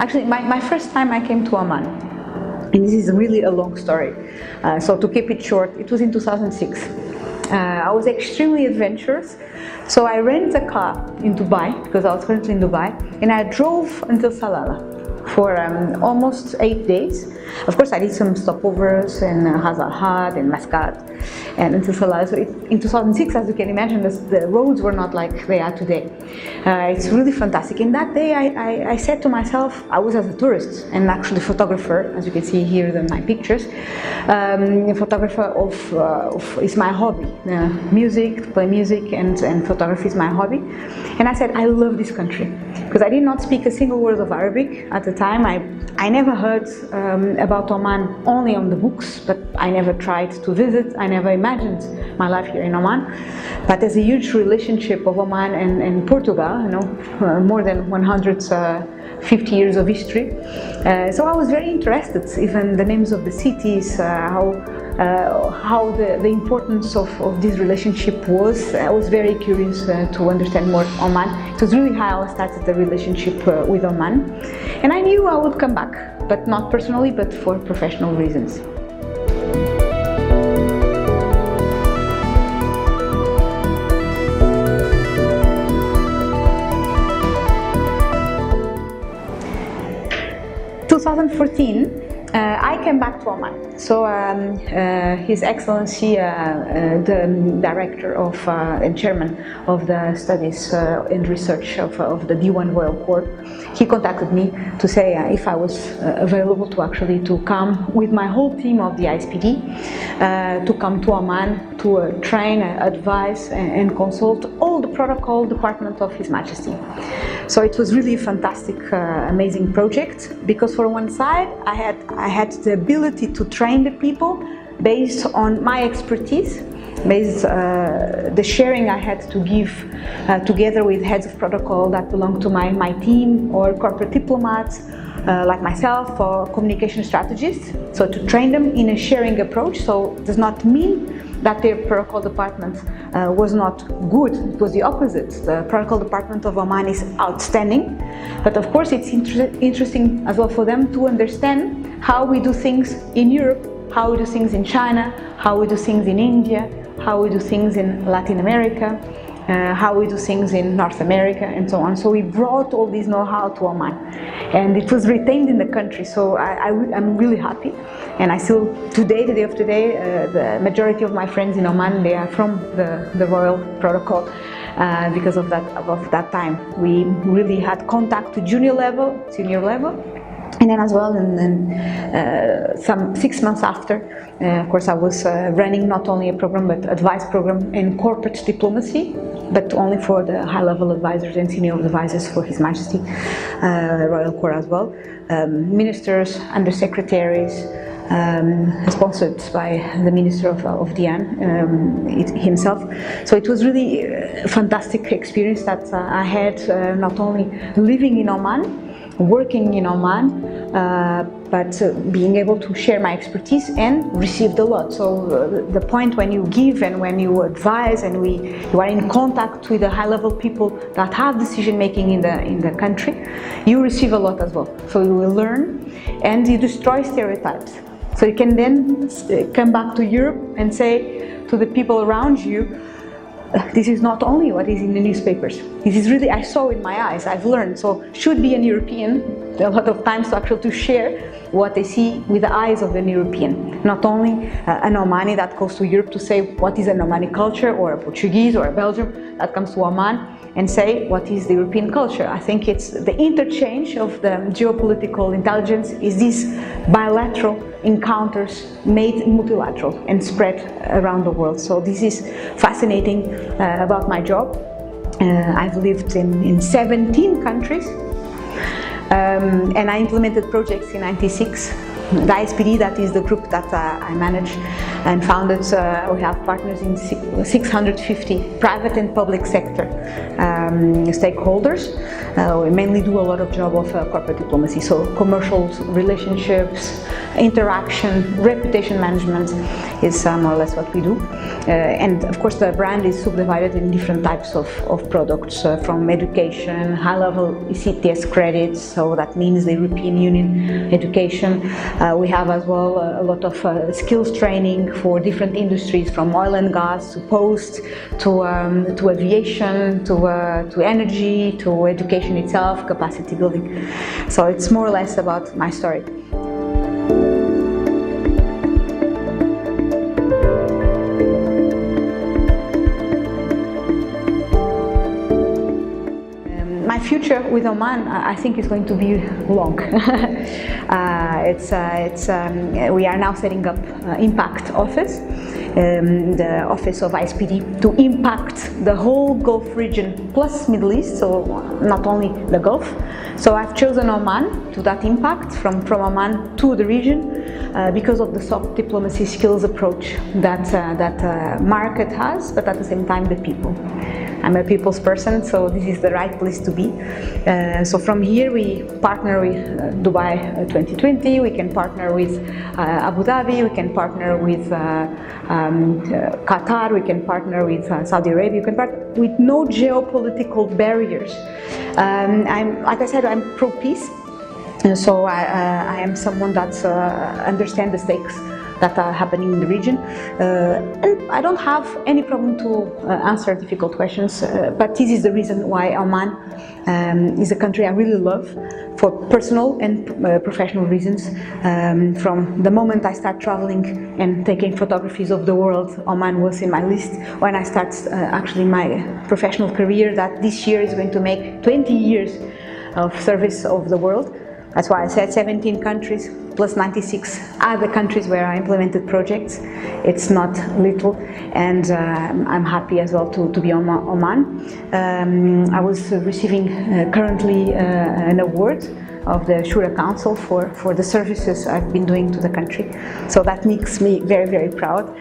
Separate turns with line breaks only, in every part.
Actually, my first time I came to Oman, and this is really a long story, so to keep it short, it was in 2006. I was extremely adventurous, so I rented a car in Dubai, because I was currently in Dubai, and I drove until Salalah for almost 8 days. Of course, I did some stopovers in Hazarhat and Muscat and until Salalah. So in 2006, as you can imagine, the roads were not like they are today. It's really fantastic. In that day, I said to myself, I was as a tourist and actually photographer, as you can see here in my pictures. Photographer is my hobby. Music, to play music, and photography is my hobby. And I said, I love this country, because I did not speak a single word of Arabic at the time. I never heard about Oman only on the books, but I never tried to visit. I never imagined my life here in Oman. But there's a huge relationship of Oman and Portugal, you know, more than 150 years of history. So I was very interested, even the names of the cities, how the importance of this relationship was. I was very curious to understand more Oman. It was really how I started the relationship with Oman. And I knew I would come back, but not personally, but for professional reasons. In 2014, I came back to Oman. So His Excellency, the director of and chairman of the studies and research of the D1 Royal Court, he contacted me to say if I was available to come with my whole team of the ISPD to come to Oman to train, advise and consult all the protocol department of His Majesty. So it was really a fantastic, amazing project, because for one side I had the ability to train the people based on my expertise, based the sharing I had to give together with heads of protocol that belong to my team, or corporate diplomats like myself, or communication strategists. So to train them in a sharing approach. So it does not mean that their protocol department was not good. It was the opposite. The protocol department of Oman is outstanding. But of course it's interesting as well for them to understand how we do things in Europe, how we do things in China, how we do things in India, how we do things in Latin America, how we do things in North America, and so on. So we brought all this know-how to Oman, and it was retained in the country. So I'm really happy, and I still, today, the day of today, the majority of my friends in Oman, they are from the Royal Protocol, because of that time. We really had contact to junior level, senior level. And then as well, some 6 months after, of course, I was running not only a program, but advice program in corporate diplomacy, but only for the high-level advisors and senior advisors for His Majesty, Royal Court as well, ministers, undersecretaries, sponsored by the Minister of Dian himself. So it was really a fantastic experience that I had, not only living in Oman, working in Oman, but being able to share my expertise and received a lot. So the point when you give and when you advise and you are in contact with the high-level people that have decision-making in the country, you receive a lot as well. So you will learn and you destroy stereotypes. So you can then come back to Europe and say to the people around you, this is not only what is in the newspapers. This is really, I saw in my eyes, I've learned. So should be an European, a lot of times to share what they see with the eyes of an European. Not only an Omani that goes to Europe to say what is an Omani culture, or a Portuguese or a Belgian that comes to Oman and say what is the European culture. I think it's the interchange of the geopolitical intelligence is these bilateral encounters made multilateral and spread around the world. So this is fascinating about my job. I've lived in 17 countries, and I implemented projects in 96. The ISPD, that is the group that I manage and founded, we have partners in 650 private and public sector stakeholders. We mainly do a lot of job of corporate diplomacy, so commercial relationships, interaction, reputation management is more or less what we do. And of course the brand is subdivided in different types of products, from education, high-level ECTS credits, so that means the European Union education. We have as well a lot of skills training for different industries, from oil and gas to post, to aviation, to energy, to education itself, capacity building. So it's more or less about my story. My future with Oman, I think, is going to be long. We are now setting up Impact Office, the office of ISPD, to impact the whole Gulf region plus Middle East, so not only the Gulf. So I've chosen Oman to that impact, from Oman to the region, because of the soft diplomacy skills approach that market has, but at the same time the people. I'm a people's person, so this is the right place to be. So from here we partner with Dubai 2020, we can partner with Abu Dhabi, we can partner with Qatar, we can partner with Saudi Arabia, we can partner with no geopolitical barriers. Like I said, I'm pro-peace, and so I am someone that understands the stakes that are happening in the region, and I don't have any problem to answer difficult questions, but this is the reason why Oman is a country I really love, for personal and professional reasons. From the moment I start traveling and taking photographies of the world, Oman was in my list. When I start actually my professional career, that this year is going to make 20 years of service of the world. That's why I said 17 countries plus 96 other countries where I implemented projects. It's not little, and I'm happy as well to be on Oman. I was receiving currently an award of the Shura Council for the services I've been doing to the country. So that makes me very, very proud,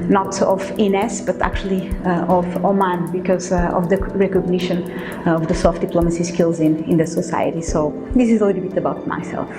not of Ines, but actually of Oman, because of the recognition of the soft diplomacy skills in the society. So this is a little bit about myself.